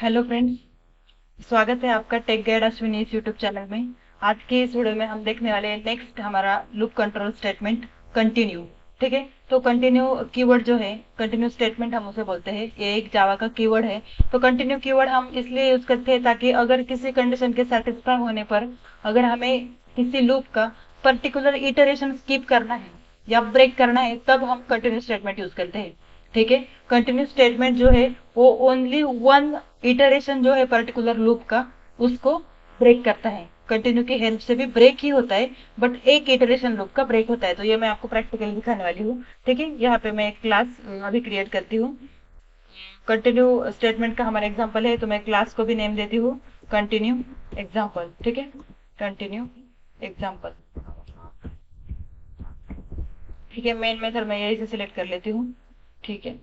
Hello friends, स्वागत है आपका टेक गाइड अश्विनी इस यूट्यूब चैनल में। आज के इस वीडियो में हम देखने वाले हैं नेक्स्ट हमारा लूप कंट्रोल स्टेटमेंट कंटिन्यू। ठीक है, तो कंटिन्यू कीवर्ड जो है, कंटिन्यू स्टेटमेंट हम उसे बोलते हैं, ये एक जावा का कीवर्ड है। तो कंटिन्यू कीवर्ड हम इसलिए यूज करते हैं ताकि अगर किसी कंडीशन के सेटिस्फाई होने पर अगर हमें किसी लूप का पर्टिकुलर इटरेशन स्किप करना है या ब्रेक करना है तब हम कंटिन्यू स्टेटमेंट यूज करते हैं। ठीक है, कंटिन्यू स्टेटमेंट जो है वो ओनली वन इटरेशन जो है पर्टिकुलर लूप का उसको ब्रेक करता है। कंटिन्यू की हेल्प से भी ब्रेक ही होता है, बट एक इटरेशन लूप का ब्रेक होता है। तो ये मैं आपको प्रैक्टिकली दिखाने वाली हूँ। ठीक है, यहाँ पे मैं एक क्लास अभी क्रिएट करती हूँ। कंटिन्यू स्टेटमेंट का हमारा एग्जाम्पल है, तो मैं क्लास को भी नेम देती हूँ कंटिन्यू एग्जाम्पल। ठीक है, कंटिन्यू एग्जाम्पल। ठीक है, मेन मेथड मैं यही से सिलेक्ट कर लेती हूँ। ठीक है,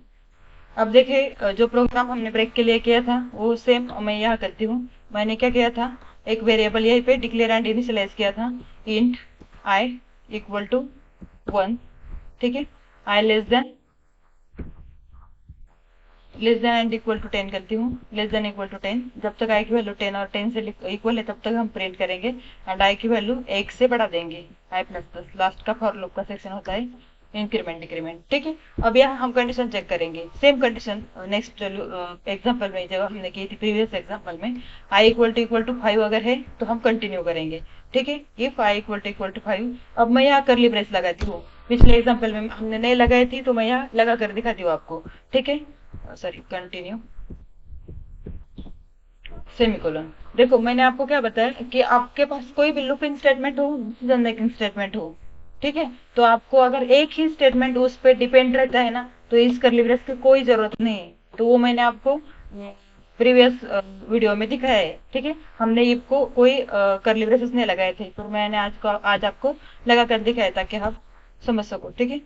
अब देखिए जो प्रोग्राम हमने ब्रेक के लिए किया था वो सेम मैं यहाँ करती हूँ। मैंने क्या किया था, एक वेरिएबल यहीं पे डिक्लेयर एंड इनिशियलाइज किया था, इंट आई इक्वल टू 1। ठीक है, I less than and equal to 10 करती हूँ। लेस देन इक्वल टू 10, जब तक आई की वैल्यू 10 और 10 से इक्वल है तब तक हम प्रिंट करेंगे एंड आई की वैल्यू 1 से बढ़ा देंगे। आई प्लस प्लस लास्ट का फॉर लूप का सेक्शन होता है, इंक्रीमेंट डिक्रीमेंट। ठीक है, अब यहाँ हम कंडीशन चेक करेंगे, सेम कंडीशन नेक्स्ट एग्जांपल में जब हमने की थी प्रीवियस एग्जांपल में, आई इक्वल टू 5 अगर है तो हम कंटिन्यू करेंगे। ठीक है, इफ आई इक्वल टू 5। अब मैं यहाँ करली ब्रेस लगाती हूँ, पिछले एग्जांपल में हमने नहीं लगाई थी तो मैं यहाँ लगा कर दिखाती हूँ आपको। ठीक है, सॉरी, कंटिन्यू सेमीकोलन। देखो मैंने आपको क्या बताया कि आपके पास कोई भी लूपिंग स्टेटमेंट हो, डिसीजन मेकिंग स्टेटमेंट हो, ठीक है, तो आपको अगर एक ही स्टेटमेंट उस पर डिपेंड रहता है ना तो इस कर्ली ब्रेस की कोई जरूरत नहीं है। तो वो मैंने आपको प्रीवियस वीडियो में दिखाया है। ठीक है, हमने इसको कोई कर्ली ब्रेसेस नहीं लगाए थे, तो मैंने आज आपको लगा कर दिखाया ताकि आप समझ सको। ठीक है,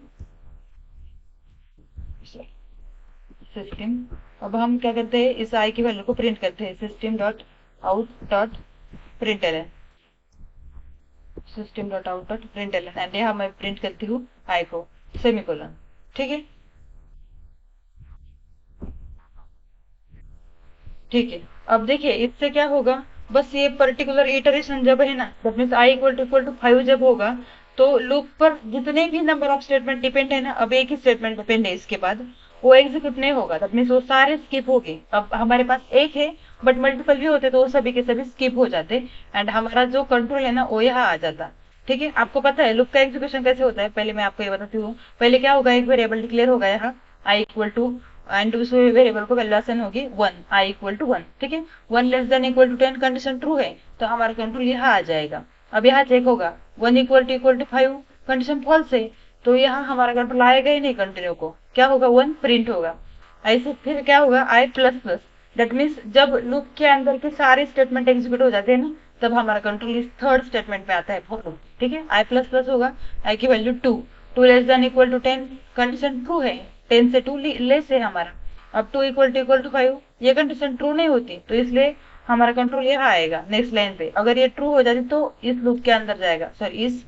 सिस्टम। अब हम क्या करते हैं, इस आई की वैल्यू को प्रिंट करते हैं, system dot out dot println. System dot out dot println and यहाँ मैं प्रिंट करती हूँ आई को, सेमीकोलन। ठीक है, ठीक है। अब देखिए इससे क्या होगा, बस ये पर्टिकुलर इटरेशन जब है ना, that means I equal to 5 जब होगा तो लूप पर जितने भी नंबर ऑफ स्टेटमेंट डिपेंड है ना, अब एक ही स्टेटमेंट डिपेंड है इसके बाद, वो एग्जीक्यूट नहीं होगा। दैट मीन्स वो सारे स्किप हो गए। अब हमारे पास एक है बट मल्टीपल भी होते तो वो सभी के सभी स्किप हो जाते एंड हमारा जो कंट्रोल है ना वो यहाँ आ जाता। ठीक है, आपको पता है लूप का एग्जीक्यूशन कैसे होता है, पहले मैं आपको ये बताती हूँ। पहले क्या होगा, एक वेरिएबल डिक्लेयर होगा यहाँ आई इक्वल टू, एंड उस वेरिएबल को वैल्यू असाइन होगी 1, आई इक्वल टू 1। ठीक है, 1 less than equal to 10 condition true है तो हमारा कंट्रोल यहाँ आ जाएगा। अब यहाँ चेक होगा 1 इक्वल टू 5 कंडीशन फॉल्स है तो यहाँ हमारा कंट्रोल आएगा ही नहीं, कंटिन्यू को क्या होगा 1 प्रिंट होगा। ऐसे फिर क्या होगा आई प्लस प्लस, दैट मीन्स जब लूप के अंदर के सारे स्टेटमेंट एग्जीक्यूट हो जाते हैं ना तब हमारा कंट्रोल इस थर्ड स्टेटमेंट में आता है फॉर। ठीक है, आई प्लस प्लस होगा, आई की value 2, 2 less than equal to 10 condition true है, 10 से 2 लेस है हमारा। अब 2 इक्वल टू 5 ये कंडीशन ट्रू नहीं होती तो इसलिए हमारा कंट्रोल यहाँ आएगा नेक्स्ट लाइन पे। अगर ये ट्रू हो जाती तो इस लूप के अंदर जाएगा, सॉरी इस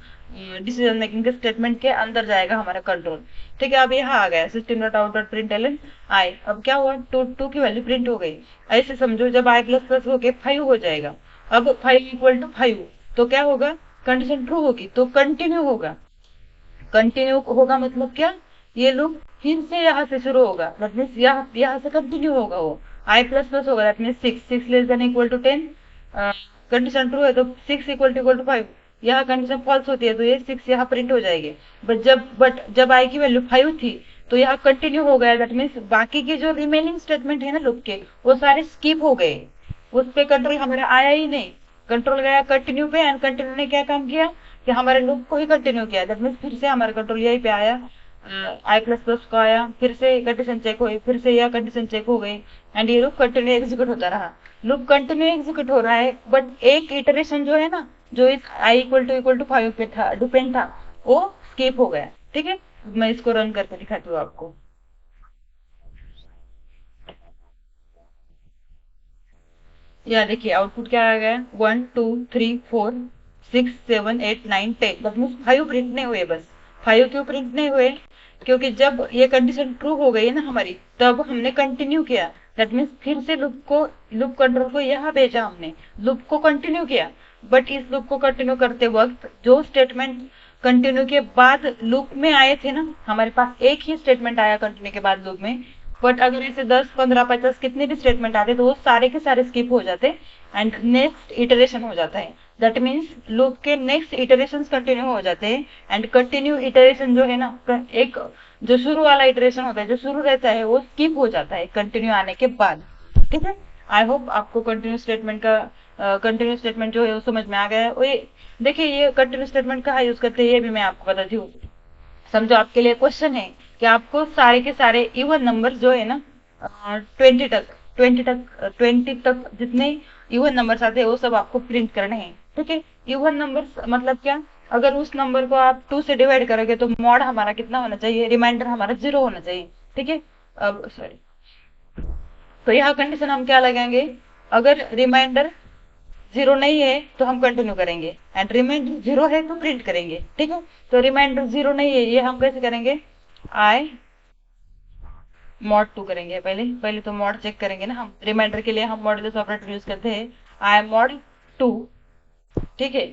डिसीजन मेकिंग के स्टेटमेंट के अंदर जाएगा हमारा कंट्रोल। ठीक है, अब यहाँ आ गया system dot out dot println I. अब क्या हुआ, टू की वैल्यू प्रिंट हो गई। ऐसे समझो जब आई प्लस प्लस होके 5 हो जाएगा, अब 5 इक्वल टू 5 तो क्या होगा, कंडीशन ट्रू होगी तो कंटिन्यू होगा। कंटिन्यू होगा मतलब क्या, ये लूप फिर से यहाँ से शुरू होगा, दैट मीन्स यहाँ से कंटिन्यू होगा। वो आई प्लस प्लस होगा, that means 6 less than equal to 10 condition true है तो 6 इक्वल टू 5, यहाँ कंडीशन फॉल्स होती है तो ये 6 यहाँ प्रिंट हो जाएगी। बट जब आई की वैल्यू 5 थी तो यहाँ कंटिन्यू हो गया, दैट मीन्स बाकी के जो रिमेनिंग स्टेटमेंट है ना लूप के वो सारे स्किप हो गए, उस पर कंट्रोल हमारा आया ही नहीं। कंट्रोल गया कंटिन्यू पे एंड कंटिन्यू ने क्या काम किया कि हमारे लूप को ही कंटिन्यू किया, दैट मीन्स फिर से हमारा कंट्रोल यहीं पे आया, आई प्लस प्लस को आया, फिर से कंडीशन चेक हुई, फिर से यह कंडीशन चेक हो गई एंड ये लूप कंटिन्यू एग्जीक्यूट होता रहा। लूप कंटिन्यू एग्जीक्यूट हो रहा है बट एक इटरेशन जो है ना, जो इस आई इक्वल टू 5 पे था डिपेंड था, वो स्किप हो गया। ठीक है, मैं इसको रन करके दिखाती हूँ आपको। यहाँ देखिए आउटपुट क्या आ गया, 1 2 3 4 6 7 8 9 10, बस मीन्स 5 प्रिंट नहीं हुए। बस 5 क्यों प्रिंट नहीं हुए, क्योंकि जब ये कंडीशन ट्रू हो गई ना हमारी तब हमने कंटिन्यू किया, दैट मीन्स फिर से लूप कंट्रोल को यहाँ भेजा हमने, लूप को कंटिन्यू किया। बट इस लूप को कंटिन्यू करते वक्त जो स्टेटमेंट कंटिन्यू के बाद लूप में आए थे ना, हमारे पास एक ही स्टेटमेंट आया कंटिन्यू के बाद लूप में, बट अगर ऐसे 10, 15, 50 कितने भी स्टेटमेंट आते तो वो सारे के सारे स्किप हो जाते एंड नेक्स्ट इटरेशन हो जाता है। दैट मीन्स लूप के नेक्स्ट इटरेशन कंटिन्यू हो जाते हैं एंड कंटिन्यू इटरेशन जो है ना, एक जो शुरू वाला इटरेशन होता है, जो शुरू रहता है वो स्किप हो जाता है कंटिन्यू आने के बाद। ठीक है, आई होप आपको कंटिन्यू स्टेटमेंट का कंटिन्यू स्टेटमेंट जो है वो समझ में आ गया है। और देखिए ये कंटिन्यू स्टेटमेंट कहाँ यूज करते हैं ये भी मैं आपको बताती हूँ। समझो आपके लिए क्वेश्चन है कि आपको सारे के सारे इवन नंबर जो है ना 20 तक जितने इवन नंबर्स आते हैं वो सब आपको प्रिंट करने हैं। ठीक है, इवन नंबर्स मतलब क्या, अगर उस नंबर को आप 2 से डिवाइड करोगे तो मॉड हमारा कितना होना चाहिए, रिमाइंडर हमारा 0 होना चाहिए। ठीक है, अब सॉरी, तो यहाँ कंडीशन हम क्या लगाएंगे, अगर रिमाइंडर 0 नहीं है तो हम कंटिन्यू करेंगे एंड रिमाइंडर 0 है तो प्रिंट करेंगे। ठीक है, तो रिमाइंडर 0 नहीं है ये हम कैसे करेंगे, आई मॉड 2 करेंगे। पहले तो मॉड चेक करेंगे ना, हम रिमाइंडर के लिए हम मॉड्यूलस ऑपरेटर यूज करते हैं, आई मॉड 2। ठीक है,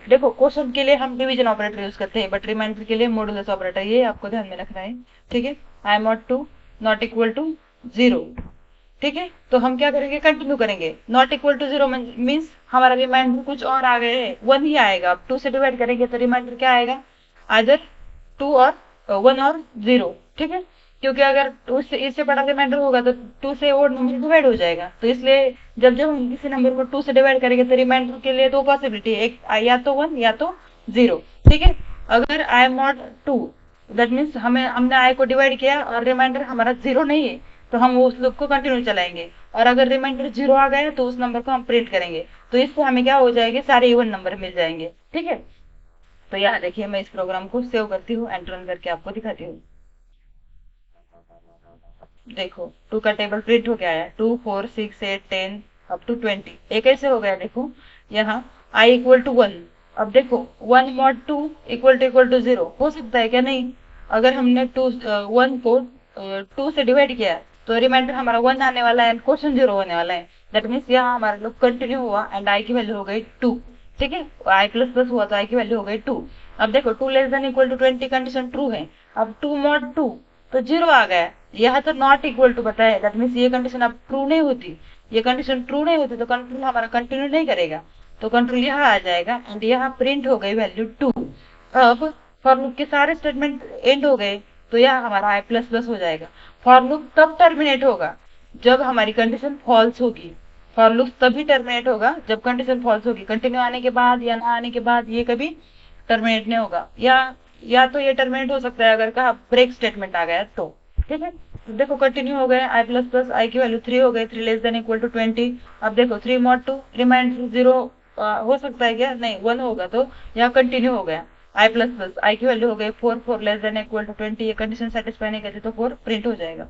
देखो क्वेश्चन के लिए हम डिवीजन ऑपरेटर यूज करते हैं बट रिमाइंडर के लिए मॉड्यूलस ऑपरेटर, ये आपको ध्यान में रखना है। ठीक है, आई मॉड 2 नॉट इक्वल टू 0। ठीक है, तो हम क्या करेंगे, कंटिन्यू करेंगे। नॉट इक्वल टू 0 मीन्स हमारा रिमाइंडर कुछ और आ गए है, 1 ही आएगा। अब 2 से डिवाइड करेंगे तो रिमाइंडर क्या आएगा, आइदर 2 और 1 और 0। ठीक है, क्योंकि अगर इससे बड़ा रिमाइंडर होगा तो 2 से और नंबर डिवाइड हो जाएगा, तो इसलिए जब जब हम किसी नंबर को 2 से डिवाइड करेंगे तो रिमाइंडर के लिए 2 पॉसिबिलिटी है, एक या तो 1 या तो 0। ठीक है, अगर आई मॉड 2 दैट मीन्स हमने आई को डिवाइड किया और रिमाइंडर हमारा 0 नहीं है तो हम उस लूप को कंटिन्यू चलाएंगे, और अगर रिमाइंडर 0 आ गया तो उस नंबर को हम प्रिंट करेंगे। तो इससे हमें क्या हो जाएंगे, सारे इवन नंबर मिल जाएंगे। ठीक है, तो यहाँ देखिए मैं इस प्रोग्राम को सेव करती हूँ एंड रन करके आपको दिखाती हूँ। देखो 2 का टेबल प्रिंट हो गया है, 2, 4, 6, 8, 10 अप टू 20। एक कैसे हो गया, देखो यहाँ आई इक्वल टू 1। अब देखो 1 मॉड 2 इक्वल टू 0 हो सकता है क्या, नहीं। अगर हमने 1 को 2 से डिवाइड किया तो रिमाइंडर हमारा 1 आने वाला है एंड क्वेश्चन 0 होने वाला है। दैट मीन्स यहाँ हमारा लोग कंटिन्यू हुआ एंड आई की वैल्यू हो गई 2। ठीक है, आई प्लस प्लस हुआ तो आई की वैल्यू हो गई 2। अब देखो 2 less than equal to 20 condition true है। अब 2 मॉड 2 तो 0 आ गया, यहाँ तो नॉट इक्वल टू बताया, दैट मीन्स ये कंडीशन अब ट्रू नहीं होती। ये कंडीशन ट्रू नहीं होती तो कंट्रोल हमारा कंटिन्यू नहीं करेगा, तो कंट्रोल यहाँ आ जाएगा एंड यहाँ प्रिंट हो गई वैल्यू 2। अब फॉर लूप के सारे स्टेटमेंट एंड हो गए तो यहाँ हमारा आई प्लस प्लस हो जाएगा। फॉर लूप तब टर्मिनेट होगा जब हमारी कंडीशन फॉल्स होगी। फॉर लूप तभी टर्मिनेट होगा जब कंडीशन फॉल्स होगी, कंटिन्यू आने के बाद या ना आने के बाद ये कभी टर्मिनेट नहीं होगा। या तो ये टर्मिनेट हो सकता है अगर कहा ब्रेक स्टेटमेंट आ गया तो। ठीक है, तो देखो कंटिन्यू हो गए, आई प्लस प्लस आई की वैल्यू 3 हो गई, 3 लेस देन इक्वल टू 20। अब देखो 3 मॉड 2 रिमाइंडर 0 हो सकता है क्या, नहीं 1 होगा तो यहाँ कंटिन्यू हो गया। आई प्लस प्लस आई की वैल्यू हो गई 4, 4 लेस देन इक्वल टू 20। ये कंडीशन सेटिस्फाई नहीं करती तो 4 प्रिंट हो जाएगा।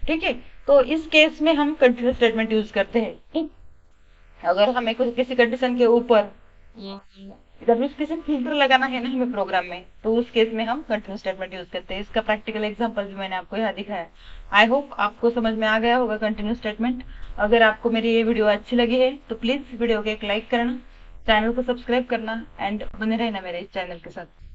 ठीक है, तो इस केस में हम कंटिन्यू स्टेटमेंट यूज करते हैं। ठीक, अगर हमें कुछ किसी कंडीशन के ऊपर डब्ल्यूएसपीसी फिल्टर लगाना है ना हमें प्रोग्राम में, तो उस केस में हम कंटिन्यू स्टेटमेंट यूज करते हैं। इसका प्रैक्टिकल एग्जांपल भी मैंने आपको यहाँ दिखाया। आई होप आपको समझ में आ गया होगा कंटिन्यू स्टेटमेंट। अगर आपको मेरी ये वीडियो अच्छी लगी है तो प्लीज वीडियो को एक लाइक करना, चैनल को सब्सक्राइब करना एंड बने रहना मेरे इस चैनल के साथ।